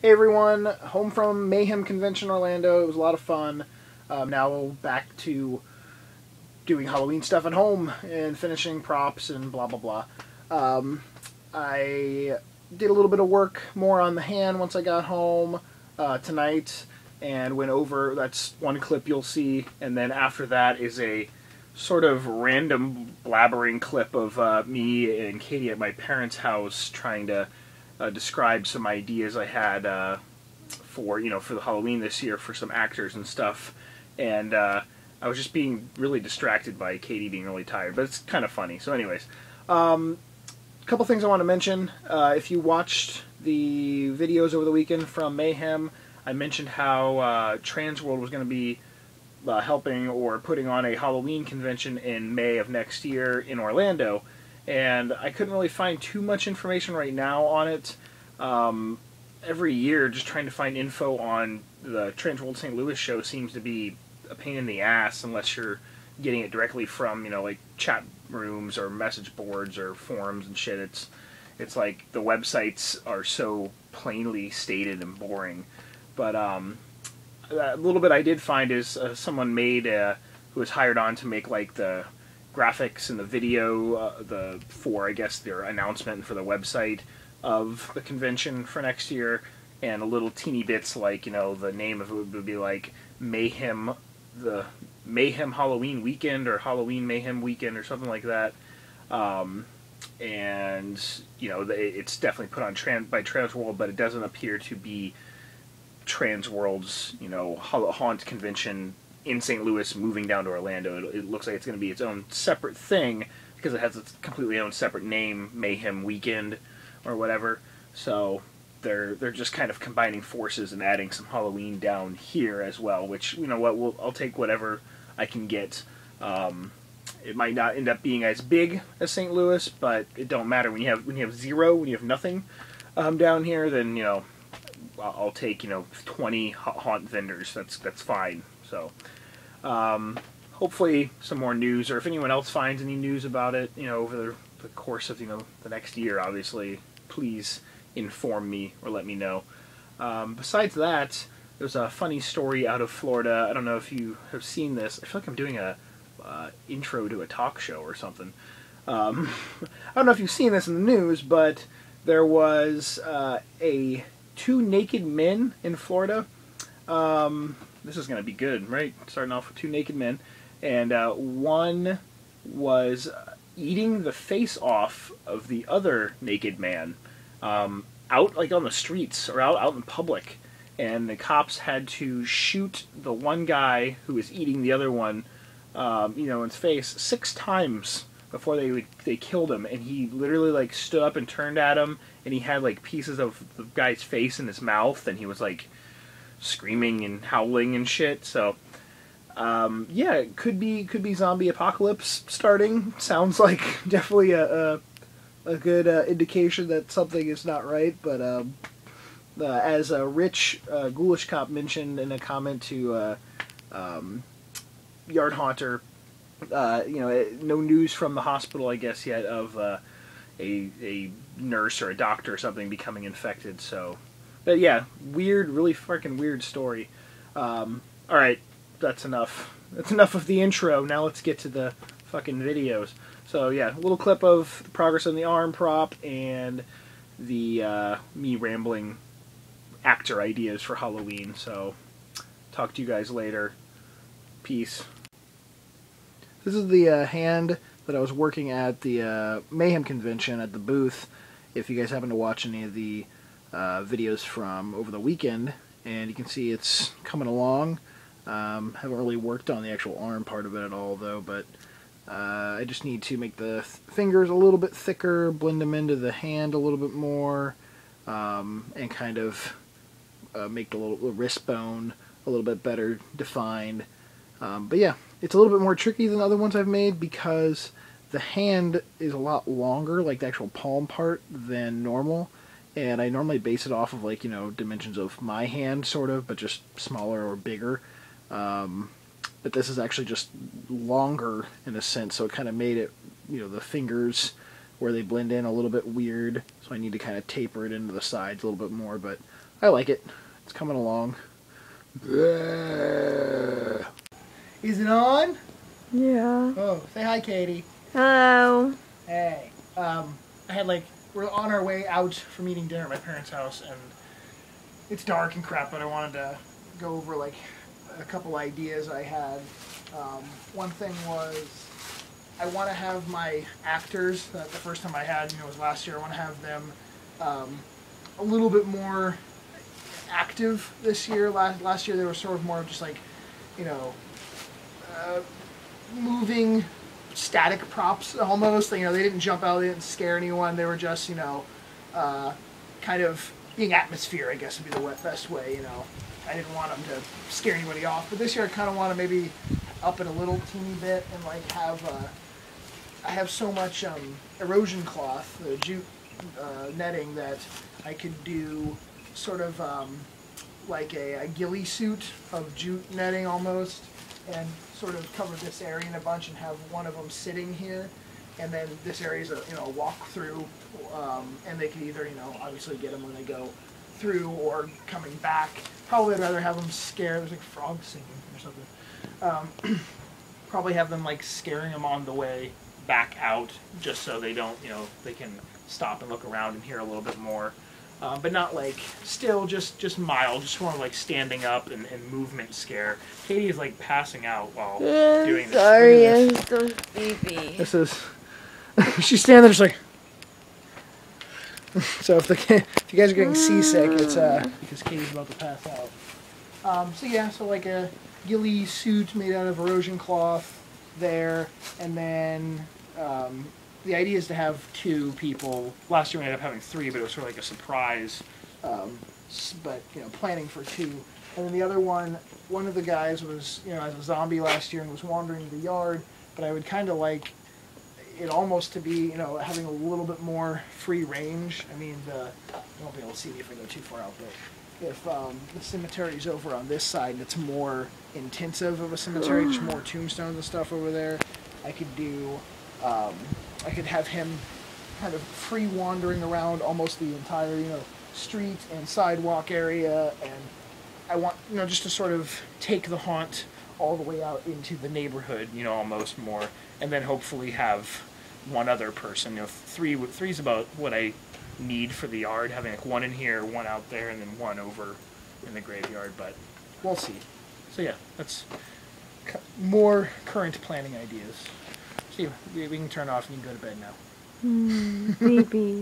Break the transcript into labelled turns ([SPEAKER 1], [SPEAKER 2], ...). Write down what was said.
[SPEAKER 1] Hey everyone, home from Mayhem Convention Orlando. It was a lot of fun. Now back to doing Halloween stuff at home and finishing props and blah blah blah. I did a little bit of work more on the hand once I got home tonight and went over. That's one clip you'll see, and then after that is a sort of random blabbering clip of me and Katie at my parents' house trying to describe some ideas I had for the Halloween this year for some actors and stuff, and I was just being really distracted by Katie being really tired, but it's kind of funny. So, anyways, a couple things I want to mention. If you watched the videos over the weekend from Mayhem, I mentioned how Transworld was going to be helping or putting on a Halloween convention in May of next year in Orlando. And I couldn't really find too much information right now on it. Every year, just trying to find info on the Transworld St. Louis show seems to be a pain in the ass unless you're getting it directly from, like chat rooms or message boards or forums and shit. It's like the websites are so plainly stated and boring. But a little bit I did find is someone made who was hired on to make like the graphics and the video for I guess their announcement for the website of the convention for next year, and a little teeny bits like the name of it would be like Mayhem Halloween Weekend or Halloween Mayhem Weekend or something like that, and it's definitely put on by Transworld, but it doesn't appear to be Transworld's haunt convention in St. Louis moving down to Orlando. It looks like it's going to be its own separate thing because it has its completely own separate name, Mayhem Weekend or whatever. So they're just kind of combining forces and adding some Halloween down here as well, which I'll take whatever I can get. It might not end up being as big as St. Louis, but it don't matter when you have zero, when you have nothing down here. Then I'll take 20 haunt vendors. That's fine. So, hopefully some more news, or if anyone else finds any news about it, over the course of, the next year, obviously, please inform me or let me know. Besides that, there's a funny story out of Florida. I don't know if you have seen this. I feel like I'm doing a intro to a talk show or something. I don't know if you've seen this in the news, but there was two naked men in Florida. This is going to be good, right? Starting off with two naked men. And one was eating the face off of the other naked man out like on the streets or out in public. And the cops had to shoot the one guy who was eating the other one, in his face 6 times before they killed him. And he literally like stood up and turned at him, and he had like pieces of the guy's face in his mouth, and he was like screaming and howling and shit. So yeah, it could be zombie apocalypse starting. Sounds like definitely a good indication that something is not right. But as Rich Ghoulish Cop mentioned in a comment to Yard Haunter, no news from the hospital, I guess, yet of a nurse or a doctor or something becoming infected. So, but yeah, really fucking weird story. Alright, that's enough. That's enough of the intro. Now let's get to the fucking videos. So yeah, a little clip of the progress on the arm prop and the me rambling actor ideas for Halloween. So, talk to you guys later. Peace. This is the hand that I was working at the Mayhem convention at the booth. If you guys happen to watch any of the videos from over the weekend, and you can see it's coming along. Haven't really worked on the actual arm part of it at all though, but I just need to make the fingers a little bit thicker, blend them into the hand a little bit more, and kind of make the wrist bone a little bit better defined. But yeah, it's a little bit more tricky than other ones I've made because the hand is a lot longer, like the actual palm part, than normal. And I normally base it off of like, dimensions of my hand sort of, but just smaller or bigger. But this is actually just longer in a sense, so it kind of made it, the fingers where they blend in a little bit weird. So I need to kind of taper it into the sides a little bit more, but I like it. It's coming along. Is it on?
[SPEAKER 2] Yeah.
[SPEAKER 1] Oh, say hi, Katie.
[SPEAKER 2] Hello.
[SPEAKER 1] Hey. We're on our way out from eating dinner at my parents' house, and it's dark and crap, but I wanted to go over like a couple ideas I had. One thing was I want to have my actors, the first time I had, was last year, I want to have them a little bit more active this year. Last year they were sort of more of just like, moving static props almost. They didn't jump out, they didn't scare anyone. They were just, kind of being atmosphere, I guess would be the best way. I didn't want them to scare anybody off. But this year I kind of want to maybe up it a little teeny bit and like I have so much erosion cloth, jute netting, that I could do sort of like a ghillie suit of jute netting almost, and sort of cover this area in a bunch and have one of them sitting here, and then this area is a walk through, and they can either obviously get them when they go through or coming back. Probably I'd rather have them scared. There's like frogs singing or something. Probably have them like scaring them on the way back out, just so they don't, they can stop and look around and hear a little bit more. But not like, still just mild, just more like standing up and movement scare. Katie is like passing out while doing this.
[SPEAKER 2] Sorry, I'm so sleepy.
[SPEAKER 1] This is, she's standing there just like, so if you guys are getting seasick, it's because Katie's about to pass out. So yeah, so like a ghillie suit made out of erosion cloth there, and then the idea is to have 2 people. Last year we ended up having 3, but it was sort of like a surprise. But planning for 2, and then the other one of the guys was as a zombie last year and was wandering the yard. But I would kind of like it almost to be having a little bit more free range. I mean, you won't be able to see me if I go too far out, but if the cemetery is over on this side and it's more intensive of a cemetery, just more tombstones and stuff over there, I could do. I could have him kind of free wandering around almost the entire, street and sidewalk area, and I want, just to sort of take the haunt all the way out into the neighborhood, almost more, and then hopefully have one other person. 3's about what I need for the yard, having like 1 in here, 1 out there, and then 1 over in the graveyard, but we'll see. So yeah, that's more current planning ideas. See, we can turn off and you can go to bed now.
[SPEAKER 2] Baby.